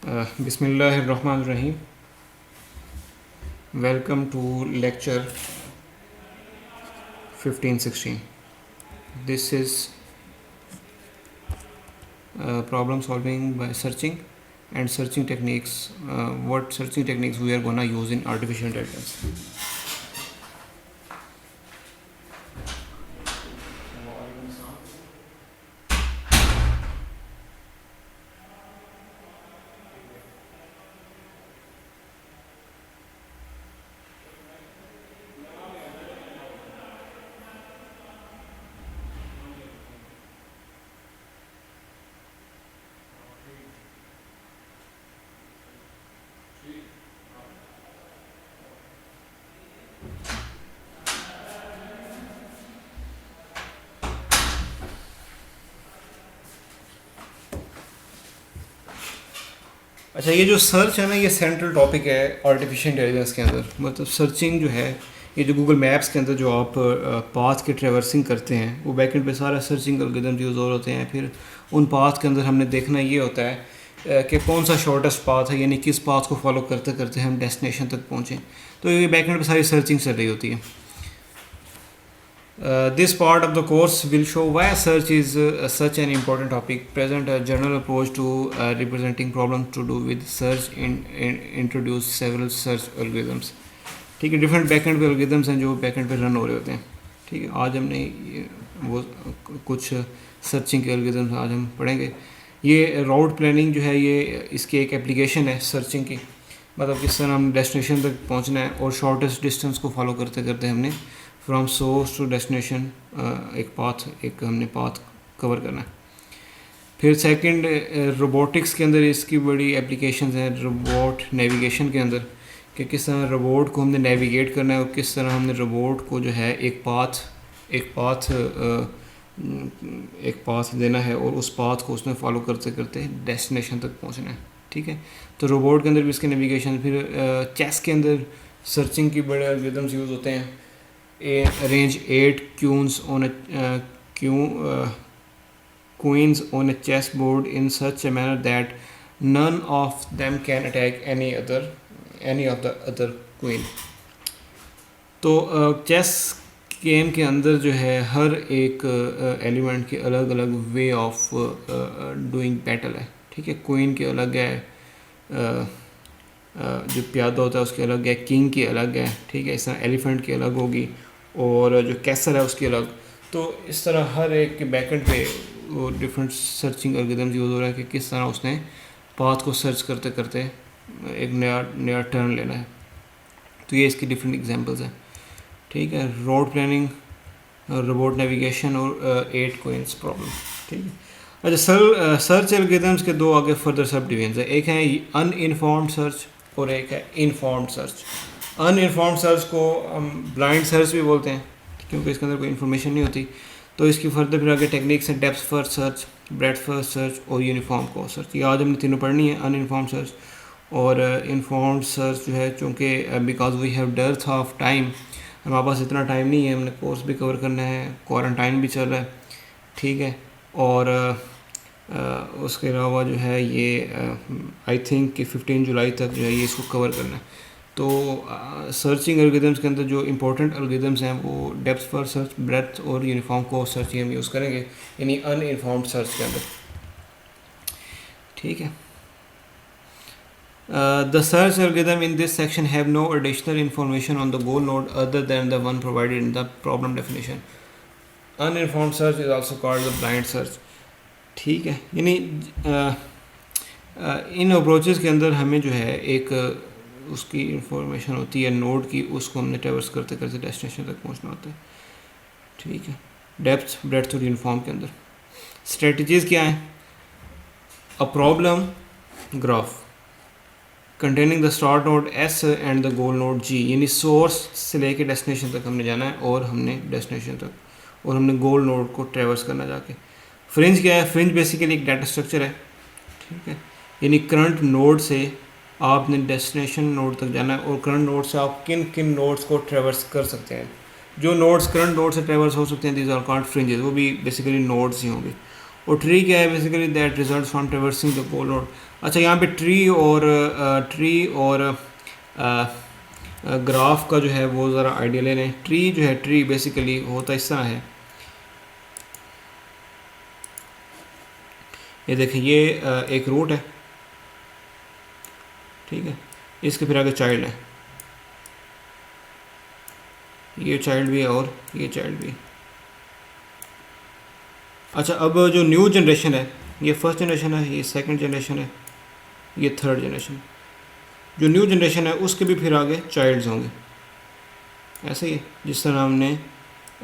Bismillahirrahmanirrahim. Welcome to lecture 1516. This is problem solving by searching and searching techniques. What searching techniques we are gonna use in artificial intelligence. अच्छा, ये जो search है ना, ये central topic है artificial intelligence के अंदर. मतलब सर्चिंग जो है, ये जो गूगल मैप्स के अंदर जो आप पाथ के ट्रेवर्सिंग करते हैं, वो बैकएंड पे सारा सर्चिंग एल्गोरिथम यूज़ हो होते हैं. फिर उन पाथ के अंदर हमने देखना ये होता है कि कौन सा शॉर्टेस्ट पाथ है, यानी किस पाथ को फॉलो करते करते हम डेस्टिनेशन तक पहुँचें. तो ये बैकएंड पे सारी सर्चिंग चल रही होती है. This part of the course will show why search is such an important topic, present a general approach to representing problems to do with search, introduce several search algorithms. ठीक है, different backend पे algorithms हैं जो backend पे run हो रहे होते हैं. ठीक है, आज हमने वो कुछ सर्चिंग के algorithms आज हम पढ़ेंगे. ये राउट प्लानिंग जो है, ये इसकी एक एप्लीकेशन है सर्चिंग की. मतलब किस तरह हम डेस्टिनेशन तक पहुंचना है और शॉर्टेस्ट डिस्टेंस को फॉलो करते करते हमने फ्रॉम सोर्स टू डेस्टिनेशन एक हमने पाथ कवर करना है. फिर सेकंड, रोबोटिक्स के अंदर इसकी बड़ी एप्लीकेशंस हैं. रोबोट नेविगेशन के अंदर कि किस तरह रोबोट को हमने नेविगेट करना है और किस तरह हमने रोबोट को जो है एक पाथ देना है और उस पाथ को उसमें फॉलो करते करते डेस्टिनेशन तक पहुंचना है. ठीक है, तो रोबोट के अंदर भी इसके नेविगेशन. फिर चेस के अंदर सर्चिंग की बड़े एल्गोरिथम्स यूज़ होते हैं. Arrange 8 queens on a chessboard in such a manner that none of them can attack any of the other queen. तो चेस गेम के अंदर जो है हर एक एलिमेंट के अलग अलग वे ऑफ डूइंग बैटल है. ठीक है, क्वीन के अलग है, जो प्यादा होता है उसके अलग है, किंग की अलग है. ठीक है, इस तरह एलिफेंट की अलग होगी और जो कैसल है उसकी अलग. तो इस तरह हर एक के बैकएंड पे वो डिफरेंट सर्चिंग एल्गोरिथम्स यूज़ हो रहा है कि किस तरह उसने पाथ को सर्च करते करते एक नया टर्न लेना है. तो ये इसकी डिफरेंट एग्जांपल्स हैं. ठीक है, रोड प्लानिंग, रोबोट नेविगेशन और 8 क्वींस प्रॉब्लम. ठीक है, अच्छा, सर्च एल्गोरिथम्स के दो आगे फर्दर सब डिवीजन है. एक है अनइनफॉर्म्ड सर्च और एक है इनफॉर्म्ड सर्च. अनइनफॉर्म्ड सर्च को हम ब्लाइंड सर्च भी बोलते हैं क्योंकि इसके अंदर कोई इन्फॉर्मेशन नहीं होती. तो इसकी फर्दर फिर आगे टेक्निक्स हैं depth first search, breadth first search और यूनिफॉर्म कॉस्ट सर्च. ये आज हमने तीनों पढ़नी है, अनइनफॉर्म्ड सर्च और इनफॉर्म्ड सर्च. जो है चूँकि because we have depth of time, हमारे पास इतना टाइम नहीं है, हमने कोर्स भी कवर करना है, क्वारंटाइन भी चल रहा है. ठीक है, और उसके अलावा जो है ये आई थिंक कि 15 जुलाई तक जो है ये इसको कवर करना है. तो सर्चिंग एल्गोरिथम्स के अंदर जो इंपॉर्टेंट एल्गोरिथम्स हैं वो डेप्थ फर्स्ट सर्च, ब्रेड्थ और यूनिफॉर्म कॉस्ट सर्च हम यूज़ करेंगे यानी अनइनफॉर्म्ड सर्च के अंदर. ठीक है, the search algorithm in this section have no additional information on the goal node other than the one provided in the problem definition. Uninformed search is also called the blind search. ठीक है, यानी इन approaches के अंदर हमें जो है एक उसकी इंफॉर्मेशन होती है नोड की, उसको हमने ट्रैवर्स करते करते डेस्टिनेशन तक पहुंचना होता है. ठीक है, डेप्थ, ब्रेड्थ और यूनिफॉर्म के अंदर स्ट्रेटजीज क्या हैं? A problem graph containing the start node S and the goal node G, यानी सोर्स से लेके डेस्टिनेशन तक हमने जाना है और हमने डेस्टिनेशन तक और हमने गोल नोड को ट्रैवर्स करना जाके. फ्रिंज क्या है? फ्रिंज बेसिकली एक डाटा स्ट्रक्चर है. ठीक है, यानी करंट नोड से आपने डेस्टिनेशन नोड तक जाना है और करंट नोड से आप किन किन नोड्स को ट्रैवर्स कर सकते हैं. जो नोड्स करंट नोड से ट्रैवर्स हो सकते हैं दीज आर कॉल्ड फ्रिंजेस, वो भी बेसिकली नोड्स ही होंगे. और ट्री क्या है? Basically that result from traversing the goal node. अच्छा, यहाँ पे ट्री और ग्राफ का जो है वो ज़रा आइडिया ले लें। ट्री जो है, ट्री बेसिकली होता इस तरह है, ये देखिए, ये एक रूट है, ठीक है, इसके फिर आगे चाइल्ड है, ये चाइल्ड भी है और ये चाइल्ड भी है। अच्छा, अब जो न्यू जनरेशन है, ये फर्स्ट जनरेशन है, ये सेकंड जनरेशन है, ये थर्ड जनरेशन। जो न्यू जनरेशन है उसके भी फिर आगे चाइल्ड्स होंगे, ऐसे ही जिस तरह हमने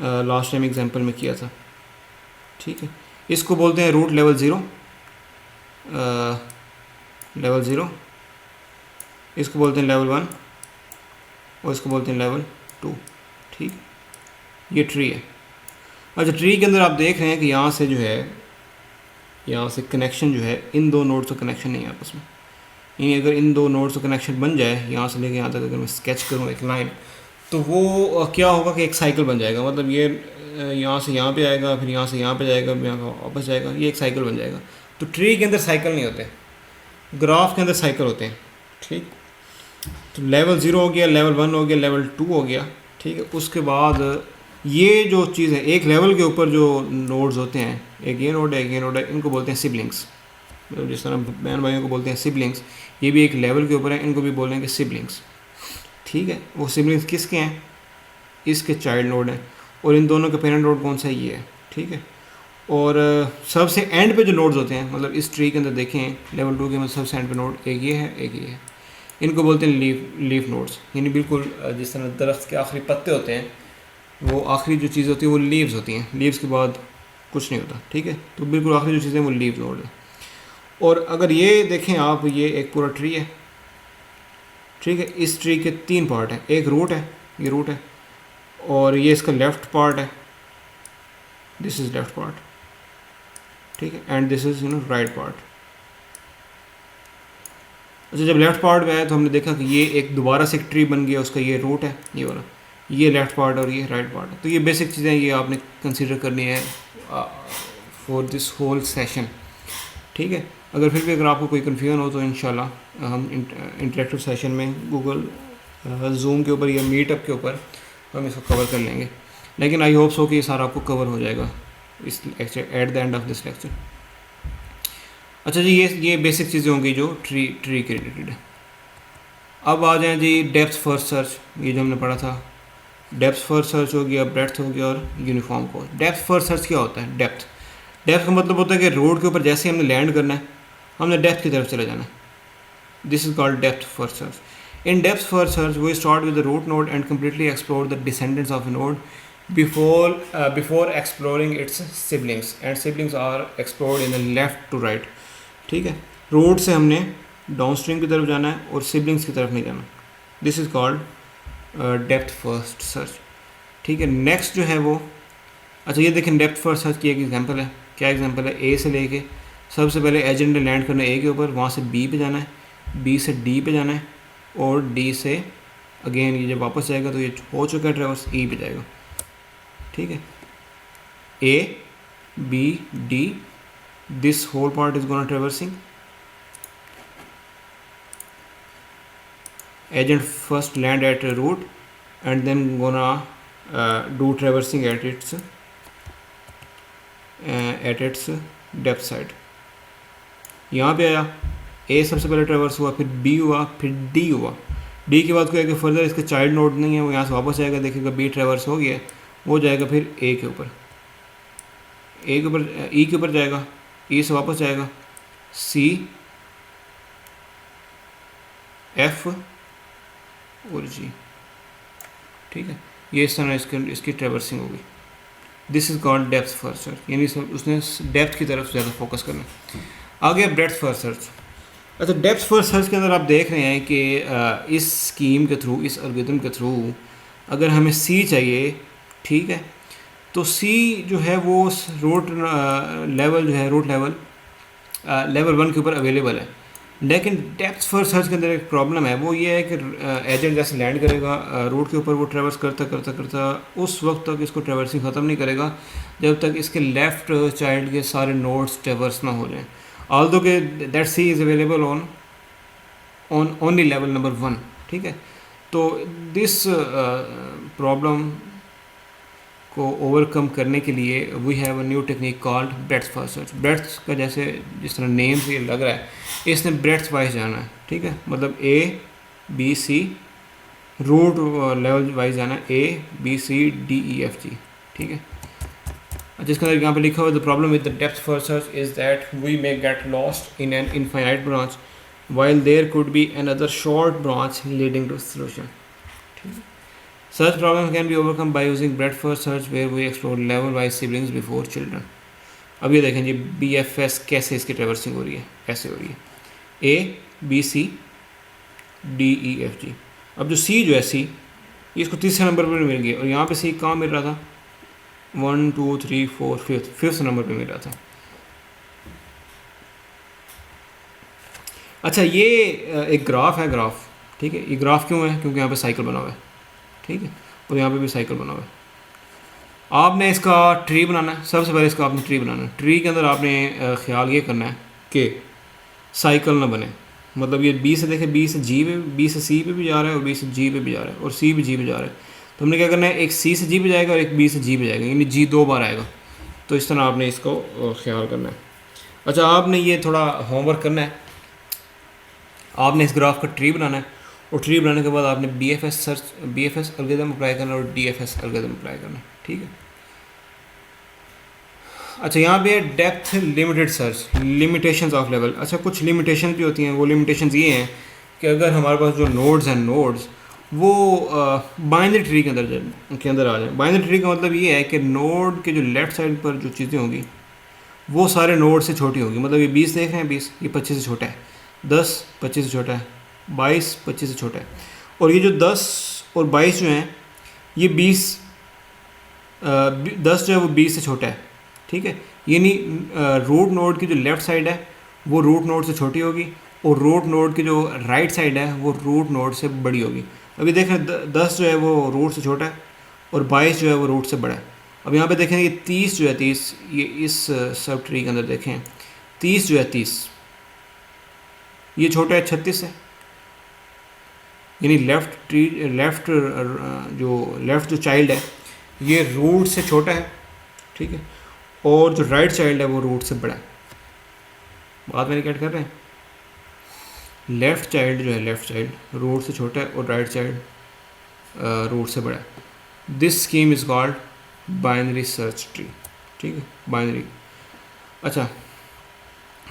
लास्ट टाइम एग्जांपल में किया था, ठीक है। इसको बोलते हैं रूट लेवल ज़ीरो, इसको बोलते हैं लेवल 1 और इसको बोलते हैं लेवल 2, ठीक। ये ट्री है। अच्छा, ट्री के अंदर आप देख रहे हैं कि यहाँ से जो है, यहाँ से कनेक्शन जो है, इन दो नोड्स का कनेक्शन नहीं है आपस में। यानी अगर इन दो नोड्स का कनेक्शन बन जाए, यहाँ से लेके यहाँ तक अगर मैं स्केच करूँ एक लाइन, तो वो क्या होगा कि एक साइकिल बन जाएगा। मतलब ये यहाँ से यहाँ पे आएगा, फिर यहाँ से यहाँ पे जाएगा, फिर यहाँ वापस जाएगा, ये एक साइकिल बन जाएगा। तो ट्री के अंदर साइकिल नहीं होते, ग्राफ के अंदर साइकिल होते हैं, ठीक। तो लेवल 0 हो गया, लेवल 1 हो गया, लेवल 2 हो गया, ठीक है। उसके बाद ये जो चीज़ है, एक लेवल के ऊपर जो नोड्स होते हैं, एक ये नोड है, एक ये नोड है, इनको बोलते हैं सिबलिंग्स। मतलब जिस तरह बहन भाइयों को बोलते हैं सिबलिंग्स, ये भी एक लेवल के ऊपर है, इनको भी बोलेंगे सिबलिंग्स, ठीक है। वो सिबलिंग्स किसके हैं? इसके चाइल्ड नोड हैं, और इन दोनों का पेरेंट नोड कौन सा है? ये है, ठीक है। और सबसे एंड पे जो नोड्स होते हैं, मतलब इस ट्री के अंदर देखें लेवल 2 के अंदर सबसे एंड पे नोड एक ये है, एक ये है, इनको बोलते हैं लीफ नोड्स। यानी बिल्कुल जिस तरह दरख्त के आखिरी पत्ते होते हैं, वो आखिरी जो चीज़ होती है वो लीव्स होती हैं, लीव्स के बाद कुछ नहीं होता, ठीक है। तो बिल्कुल आखिरी जो चीज़ें वो लीव नोड है। और अगर ये देखें आप, ये एक पूरा ट्री है, ठीक है। इस ट्री के 3 पार्ट हैं, एक रूट है, ये रूट है, और ये इसका लेफ़्ट पार्ट है, दिस इज़ लेफ़्ट पार्ट, ठीक है, and this is right part. अच्छा, जब लेफ़्ट पार्ट में आया तो हमने देखा कि ये एक दोबारा से एक ट्री बन गया, उसका ये रूट है, ये वाला, ये लेफ़्ट पार्ट और ये राइट पार्ट है। तो ये बेसिक चीज़ें ये आपने कंसीडर करनी है फॉर दिस होल सेशन, ठीक है। अगर फिर भी अगर आपको कोई कन्फ्यूजन हो तो इंशाल्लाह हम इंटरेक्टिव सेशन में गूगल जूम के ऊपर या मीटअप के ऊपर हम इसको कवर कर लेंगे। लेकिन आई होप सो कि ये सारा आपको कवर हो जाएगा इस lecture, at the end of this lecture. अच्छा जी, ये बेसिक चीज़ें होंगी जो ट्री के रिलेटेड है। अब आ जाएँ जी डेप्थ फर्स्ट सर्च, ये जो हमने पढ़ा था। डेप्थ फर्स्ट सर्च हो गया, ब्रेड्थ हो गया और यूनिफॉर्म को। डेप्थ फर्स्ट सर्च क्या होता है? डेप्थ का मतलब होता है कि रोड के ऊपर जैसे हमने लैंड करना है, हमने डेप्थ की तरफ चले जाना है। This is called depth first search. In depth first search we start with the root node and completely explore the descendants of a node before exploring its siblings, and siblings are explored in the left to right, ठीक है। Road से हमने down stream की तरफ जाना है और siblings की तरफ नहीं जाना। This is called depth first search, ठीक है। नेक्स्ट जो है वो, अच्छा ये देखें, डेप्थ फर्स्ट सर्च की एक एग्जांपल है। क्या एग्जांपल है? ए से लेके सबसे पहले एजेंट ने लैंड करना है ए के ऊपर, वहाँ से बी पे जाना है, बी से डी पे जाना है, और डी से अगेन ये जब वापस जाएगा तो ये हो चुका है ट्रैवर्स, ई पे जाएगा, ठीक है। A B D, this whole part is gonna traversing. Agent first land at a root and then gonna do traversing at its depth side. यहाँ पे आया, A सबसे पहले ट्रेवर्स हुआ, फिर B हुआ, फिर D हुआ। D के बाद कोई आगे फर्दर इसका चाइल्ड नोड नहीं है, वो यहाँ से वापस जाएगा, देखेगा B ट्रेवर्स हो गया, वो जाएगा फिर A के ऊपर, E के ऊपर जाएगा, E से वापस जाएगा, C F और जी, ठीक है। ये इस तरह इसकी ट्रेवर्सिंग होगी। This is called depth first search, यानी उसने डेप्थ की तरफ ज़्यादा फोकस करना। आ गया ब्रेड्थ फर्स्ट सर्च। अच्छा, डेप्थ फर्स्ट सर्च के अंदर आप देख रहे हैं कि इस स्कीम के थ्रू, इस एल्गोरिथम के थ्रू अगर हमें सी चाहिए, ठीक है, तो सी जो है वो रूट लेवल जो है, रूट लेवल 1 के ऊपर अवेलेबल है। लेकिन डेप्थ फर्स्ट सर्च के अंदर एक प्रॉब्लम है, वो ये है कि एजेंट जैसे लैंड करेगा रोड के ऊपर, वो ट्रैवर्स करता उस वक्त तक इसको ट्रैवर्सिंग ख़त्म नहीं करेगा जब तक इसके लेफ़्ट चाइल्ड के सारे नोड्स ट्रैवर्स ना हो जाएं। although के that C is available on only level number 1, ठीक है। तो दिस प्रॉब्लम को ओवरकम करने के लिए we have a new technique called breadth first search. Breadth का जैसे जिस तरह नेम से लग रहा है, इसने ब्रेड्थ वाइज जाना है, ठीक है। मतलब A B C root level wise जाना है, A B C D E F G, ठीक है। जिसके अंदर यहाँ पे लिखा हुआ the problem with the depth first search is that we may get lost in an infinite branch while there could be another short branch leading to solution. Such problem can be overcome by using breadth first search where we explore level wise siblings before children. अब ये देखें जी BFS कैसे इसकी traversing हो रही है, कैसे हो रही है A B C D E F G। अब जो C जो है C, इसको तीसरे नंबर पर मिल गया और यहाँ पे C कहाँ मिल रहा था, 1 2 3 4 फिफ्थ नंबर पर मिल रहा था। अच्छा ये एक ग्राफ है, ग्राफ, ठीक है। ये ग्राफ क्यों है, क्योंकि यहाँ पे साइकिल बना हुआ है, ठीक है, और यहाँ पे भी साइकिल बना हुआ है। आपने इसका ट्री बनाना है, सबसे पहले इसका आपने ट्री बनाना है। ट्री के अंदर आपने ख्याल ये करना है कि साइकिल ना बने, मतलब ये B से देखें, B से G पे, B से C पे भी जा रहा है और B से G पे भी जा रहा है और C भी G पे जा रहा है। तो हमने क्या करना है, एक C से G पे जाएगा और एक B से G पे जाएगा, यानी G 2 बार आएगा। तो इस तरह आपने इसको ख्याल करना है। अच्छा आपने ये थोड़ा होमवर्क करना है, आपने इस ग्राफ का ट्री बनाना है और ट्री बनाने के बाद आपने BFS एल्गोरिथम अप्लाई करना और DFS एल्गोरिथम अप्लाई करना, ठीक है। अच्छा यहाँ पे depth limited search, limitations of level. अच्छा कुछ लिमिटेशन भी होती हैं, वो लिमिटेशंस ये हैं कि अगर हमारे पास जो नोड्स हैं, नोड्स वो बाइनरी ट्री के अंदर आ जाए। बाइनरी ट्री का मतलब ये है कि नोड के जो लेफ़्ट साइड पर जो चीज़ें होंगी वो सारे नोड से छोटी होगी। मतलब ये 20 देख रहे हैं, 20 ये 25 से छोटा है, 10 25 से छोटा है, 22 25 से छोटा है, और ये जो 10 और 22 जो हैं ये 10 जो है वो 20 से छोटा है, ठीक है। यानी रूट नोड की जो लेफ़्ट साइड है वो रूट नोड से छोटी होगी और रूट नोड की जो राइट साइड है वो रूट नोड से बड़ी होगी। अभी देख रहे हैं 10 जो है वो रूट से छोटा है और 22 जो है वो रूट से बड़ा है। अब यहाँ पे देखें ये 30 जो है, 30 ये इस सब ट्री के अंदर देखें 30 जो है, 30 ये छोटा है 36 है, यानी लेफ़्ट जो चाइल्ड है ये रूट से छोटा है, ठीक है, और जो राइट चाइल्ड है वो रूट से बड़ा है। बात मेरी कैट कर रहे हैं, लेफ़्ट चाइल्ड जो है, लेफ़्ट चाइल्ड रूट से छोटा है और राइट चाइल्ड रूट से बड़ा है। This scheme is called binary search tree, ठीक है, बाइनरी। अच्छा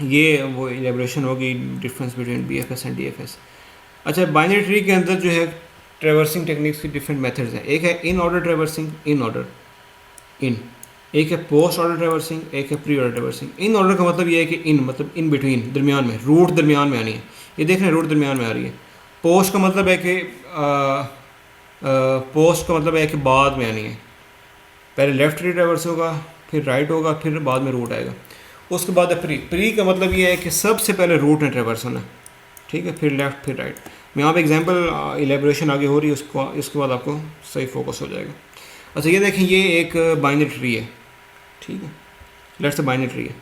ये वो एलेबोरेशन होगी difference between BFS and DFS। अच्छा बाइनरी ट्री के अंदर जो है ट्रेवर्सिंग टेक्निक्स की डिफरेंट मेथड्स हैं। एक है in order traversing, in order, एक है पोस्ट ऑर्डर ट्रेवर्सिंग, एक है pre order traversing. In order का मतलब ये है कि इन मतलब इन बिटवीन, दरमियान में, रूट दरमियान में आनी है। ये देख रहे हैं रूट दरमियान में आ रही है। पोस्ट का मतलब है कि बाद में आनी है, पहले लेफ्ट ट्री ट्रेवर्स होगा, फिर राइट होगा, फिर बाद में रूट आएगा। उसके बाद है प्री का मतलब ये है कि सबसे पहले रूट ने ट्रेवर्स होना, ठीक है, फिर लेफ्ट फिर राइट। मैं यहाँ पे एग्जांपल इलेबोरेशन आगे हो रही है, उसके बाद आपको सही फोकस हो जाएगा। अच्छा ये देखें ये एक बाइनरी ट्री है, ठीक है, लेट्स से बाइनरी ट्री है।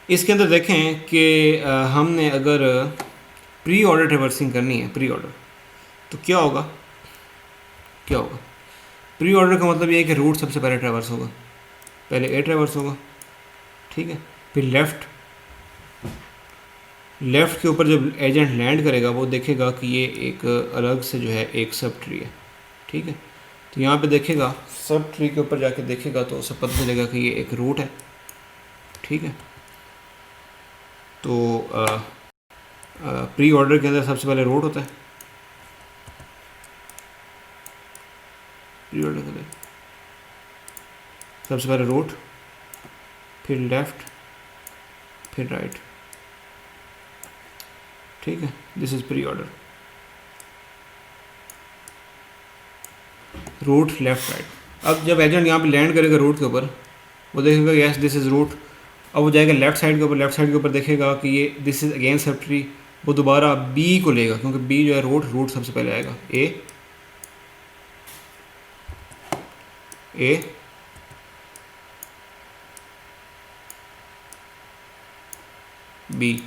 इसके अंदर देखें कि हमने अगर प्री ऑर्डर ट्रेवर्सिंग करनी है, प्री ऑर्डर, तो क्या होगा, प्री ऑर्डर का मतलब ये है कि रूट सबसे पहले ट्रेवर्स होगा, पहले A ट्रेवर्स होगा, ठीक है, फिर लेफ़्ट के ऊपर जब एजेंट लैंड करेगा वो देखेगा कि ये एक अलग से जो है एक सब ट्री है, ठीक है। तो यहाँ पे देखेगा सब ट्री के ऊपर जाके देखेगा तो उसे पता चलेगा कि ये एक रूट है, ठीक है। तो प्री ऑर्डर के अंदर सबसे पहले रूट होता है, प्री ऑर्डर के अंदर सबसे पहले रूट, फिर लेफ़्ट, फिर राइट, ठीक है। This is pre order, root left right. अब जब एजेंट यहाँ पे लैंड करेगा रूट के ऊपर वो देखेगा यस दिस इज़ रूट। अब वो जाएगा लेफ्ट साइड के ऊपर, लेफ्ट साइड के ऊपर देखेगा कि ये this is again sub tree. वो दोबारा B को लेगा क्योंकि B जो है रूट सबसे पहले आएगा, A बी।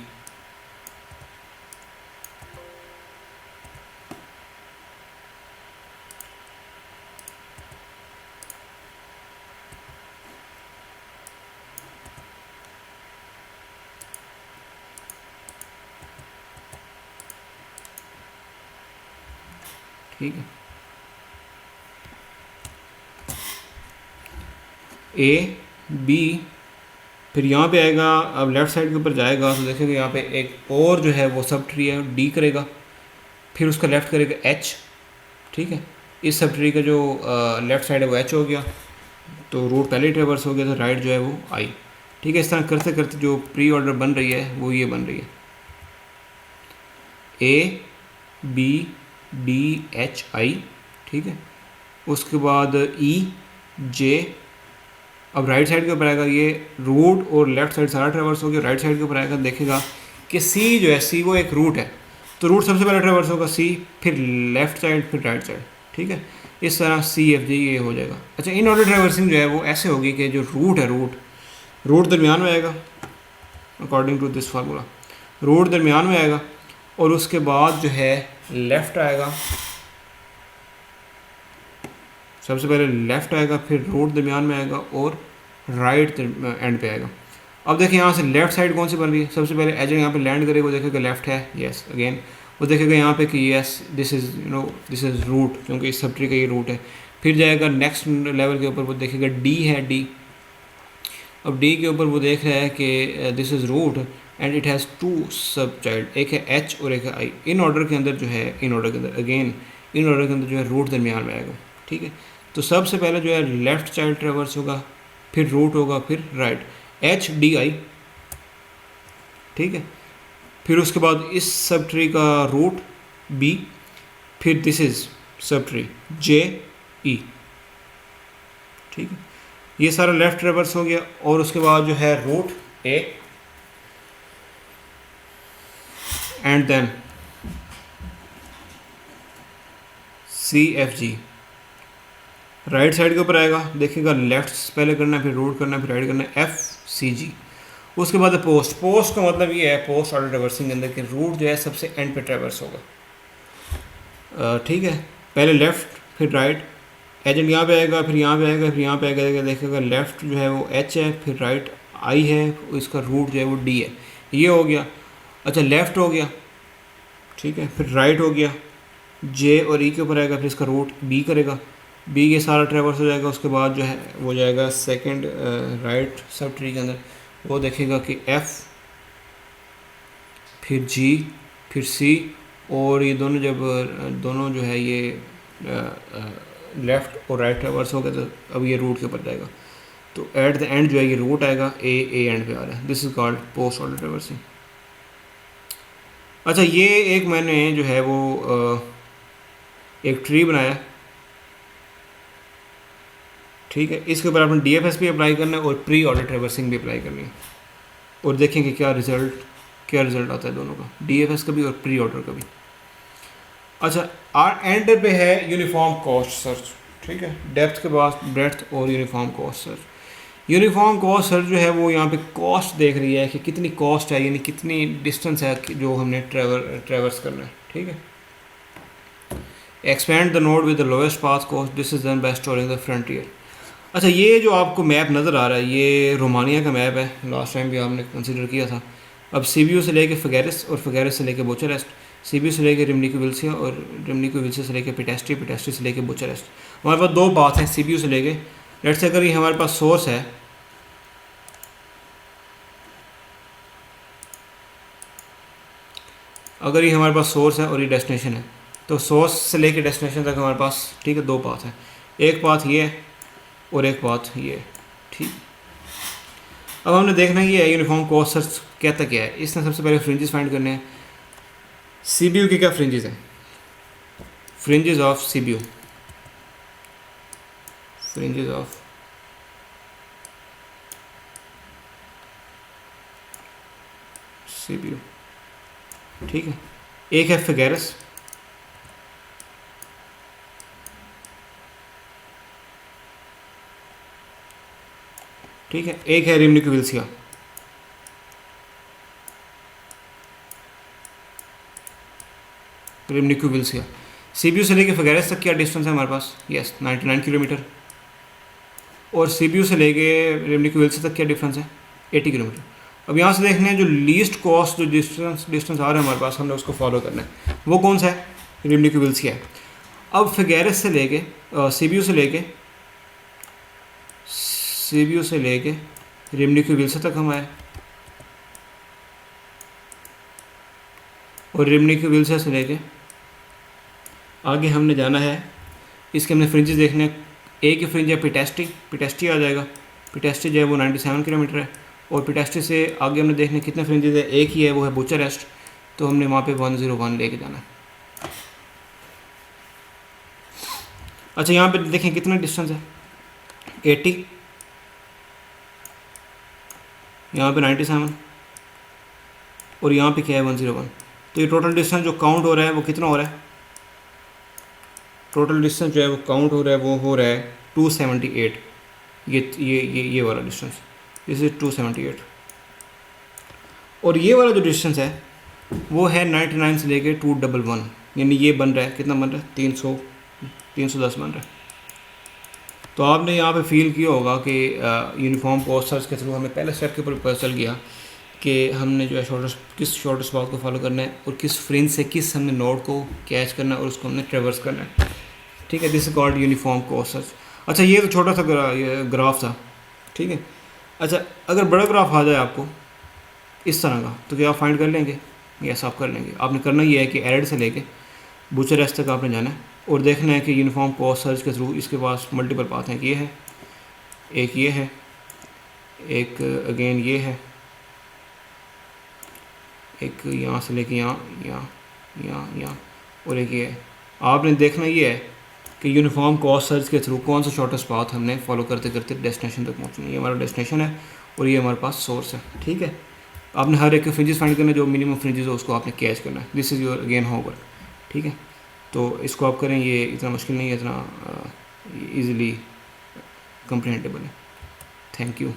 ठीक है, ए बी, फिर यहाँ पे आएगा, अब लेफ़्ट साइड के ऊपर जाएगा तो देखेंगे यहाँ पे एक और जो है वो सब ट्री है, डी करेगा, फिर उसका लेफ़्ट करेगा एच। ठीक है, इस सब ट्री का जो लेफ़्ट साइड है वो एच हो गया, तो रूट पहले ही ट्रेवर्स हो गया, तो राइट जो है वो आई। ठीक है, इस तरह करते करते जो प्री ऑर्डर बन रही है वो ये बन रही है, A B D H I. ठीक है, उसके बाद ई जे, अब राइट साइड के ऊपर आएगा ये रूट, और लेफ्ट साइड सारा ट्रेवर्स हो गया, राइट साइड के ऊपर आएगा, देखेगा कि सी जो है, सी वो एक रूट है, तो रूट सबसे पहले ट्रेवर्स होगा सी, फिर लेफ्ट साइड, फिर राइट साइड। ठीक है, इस तरह सी एफ जी ये हो जाएगा। अच्छा, इन ऑर्डर ट्रेवर्सिंग जो है वो ऐसे होगी कि जो रूट है, रूट दरमियान में आएगा, according to this formula root दरमियान में आएगा, और उसके बाद जो है लेफ़्ट आएगा, सबसे पहले लेफ़्ट आएगा, फिर रूट दरमियान में आएगा, और राइट एंड पे आएगा। अब देखिए यहाँ से लेफ़्ट साइड कौन सी बन रही है, सबसे पहले एज यहाँ पे लैंड करेगा, वो देखेगा लेफ़्ट है, यस अगेन वो देखेगा यहाँ पे कि yes this is this is root, क्योंकि इस सब ट्री का ये रूट है। फिर जाएगा नेक्स्ट लेवल के ऊपर, वो देखेगा डी है, डी, अब डी के ऊपर वो देख रहा है कि this is root and it has two sub child, एक है एच और एक है आई। इन ऑर्डर के अंदर जो है, इन ऑर्डर के अंदर अगेन, इन ऑर्डर के अंदर जो है रूट दरमियान में आएगा। ठीक है, तो सबसे पहले जो है लेफ़्ट चाइल्ड ट्रेवर्स होगा, फिर रूट होगा, फिर राइट, एच डी आई। ठीक है, फिर उसके बाद इस सब ट्री का रूट बी, फिर दिस इज़ सब ट्री जे ई। ठीक है, ये सारा लेफ्ट ट्रेवर्स हो गया, और उसके बाद जो है root A and then C F G. Right side के ऊपर आएगा, देखेगा लेफ्ट पहले करना है, फिर रूट करना है, फिर राइट करना है, एफ सी जी। उसके बाद पोस्ट, पोस्ट का मतलब ये है पोस्ट ऑर्डर ट्रेवर्सिंग के अंदर कि रूट जो है सबसे एंड पे ट्रेवर्स होगा। ठीक है, पहले लेफ्ट फिर राइट, एजेंट यहाँ पे आएगा, फिर यहाँ पे आएगा, फिर यहाँ पे आएगा, देखेगा लेफ्ट जो है वो एच है, फिर राइट आई है, इसका रूट जो है वो डी है, ये हो गया। अच्छा, लेफ्ट हो गया, ठीक है, फिर राइट हो गया, जे और ई के ऊपर आएगा, फिर इसका रूट बी करेगा, बी के सारा ट्रेवर्स हो जाएगा। उसके बाद जो है वो जाएगा सेकंड राइट सब ट्री के अंदर, वो देखेगा कि एफ, फिर जी, फिर सी, और ये दोनों जब दोनों जो है ये लेफ़्ट और राइट ट्रेवर्स हो गए, तो अब ये रूट के ऊपर जाएगा, तो एट द एंड जो है ये रूट आएगा, ए एंड पे आ रहा है, this is called post order traversing. अच्छा, ये एक मैंने जो है वो एक ट्री बनाया, ठीक है, इसके ऊपर आपने डीएफएस भी अप्लाई करना है और प्री ऑर्डर ट्रेवर्सिंग भी अप्लाई करनी है, और देखेंगे क्या रिजल्ट आता है दोनों का, डीएफएस का भी और प्री ऑर्डर का भी। अच्छा, एंड पे है यूनिफॉर्म कॉस्ट सर्च। ठीक है, डेप्थ के बाद ब्रेड्थ और uniform cost search. Uniform cost search जो है वो यहाँ पे कॉस्ट देख रही है कि कितनी कॉस्ट है, यानी कितनी डिस्टेंस है जो हमने ट्रेवर्स करना है। ठीक है, expand the node with the lowest path cost, this is done by storing the frontier. अच्छा, ये जो आपको मैप नज़र आ रहा है ये रोमानिया का मैप है, लास्ट टाइम भी आपने कंसिडर किया था। अब सीबीयू से लेके फगेरिस और फगेरिस से लेके बुचारेस्ट, सीबीयू से लेके रिमनिको विल्सिया और रिमनिको विल्सिया से लेके पिटेस्ट्री, पिटेस्ट्री से लेके बुचारेस्ट। हमारे पास दो पाथ हैं सीबीयू से लेके। लेट्स से अगर ये हमारे पास सोर्स है, अगर ये हमारे पास सोर्स है और ये डेस्टिनेशन है, तो सोर्स से लेके डेस्टिनेशन तक हमारे पास, ठीक है, दो पाथ हैं, एक पाथ ये है और एक पाथ ये है। ठीक, अब हमने देखना ये है यूनिफॉर्म कॉस्ट सर्च कहता क्या है। इसने सबसे पहले फ्रिंजेस फाइंड करने हैं। सीबीयू के क्या फ्रिंजेस हैं, fringes of CBU, fringes of CBU. ठीक है, एक है फिगेरस, ठीक है, एक है रिमनिको विल्सिया। रिमनिक्यूविल्स का। सीबीयू से लेके फगेरस तक क्या डिस्टेंस है हमारे पास? Yes 99 kilometre. और सीबीयू से लेके रिमनिक्यूविल्स तक क्या डिफरेंस है? 80 किलोमीटर। अब यहाँ से देखने हैं जो लीस्ट कॉस्ट जो डिस्टेंस आ रहा है हमारे पास, हमने उसको फॉलो करना है। वो कौन सा है? रिमनिक्यूविल्स का है। अब फगेरस से लेके सीबीयू से लेके रिमनिक्यूविल्स तक हम आए, और रिमनिक्यूविल्स से लेके आगे हमने जाना है। इसके हमने फ्रिंजेस देखने हैं। एक ही फ्रिंज है पिटेस्टी आ जाएगा। पिटेस्टी जो है वो 97 किलोमीटर है। और पिटेस्टी से आगे हमने देखने कितने फ्रिंजेस है, एक ही है, वो है बुचारेस्ट। तो हमने वहाँ पे 101 लेके जाना है। अच्छा यहाँ पे देखें कितना डिस्टेंस है, 80, यहाँ पे 97, और यहाँ पे क्या है 101। तो ये टोटल डिस्टेंस जो काउंट हो रहा है वो कितना हो रहा है? टोटल डिस्टेंस जो है वो काउंट हो रहा है, वो हो रहा है 278। ये वाला डिस्टेंस, दिस इज 278। और ये वाला जो डिस्टेंस है वो है 99 से लेके 211, यानी ये बन रहा है, कितना बन रहा है? 310 बन रहा है। तो आपने यहाँ पे फील किया होगा कि यूनिफॉर्म कोर्स सर्च के थ्रू हमें पहले स्टेप के ऊपर पता चल गया कि हमने जो है किस शॉर्टेस्ट पाथ को फॉलो करना है, और किस फ्रिंज से किस हमने नोड को कैच करना है और उसको हमने ट्रेवर्स करना है। ठीक है, this is called uniform course search. अच्छा ये तो छोटा सा ग्राफ था, ठीक है। अच्छा अगर बड़ा ग्राफ आ जाए आपको इस तरह का, तो क्या आप फाइंड कर लेंगे? यस आप कर लेंगे। आपने करना ये है कि एड से लेके बुचारेस्ट तक आपने जाना है और देखना है कि यूनिफॉर्म कोर्स सर्च के थ्रू इसके पास मल्टीपल पाथ हैं कि ये है, एक ये है, एक अगेन ये है, एक यहाँ से लेके यहाँ, और एक ये है। आपने देखना ये है कि यूनिफॉर्म कोर्स सर्च के थ्रू कौन सा शॉर्टेस्ट पाथ हमने फॉलो करते करते डेस्टिनेशन तक पहुँचना है। ये हमारा डेस्टिनेशन है और ये हमारे पास सोर्स है, ठीक है। आपने हर एक के फ्रिंजेस फाइंड करना है, जो मिनिमम फ्रिंजेस हो उसको आपने कैच करना है। This is your again homework, ठीक है। तो इसको आप करें, ये इतना मुश्किल नहीं है, इतना ईज़िली कंप्रिहेंडेबल है। Thank you.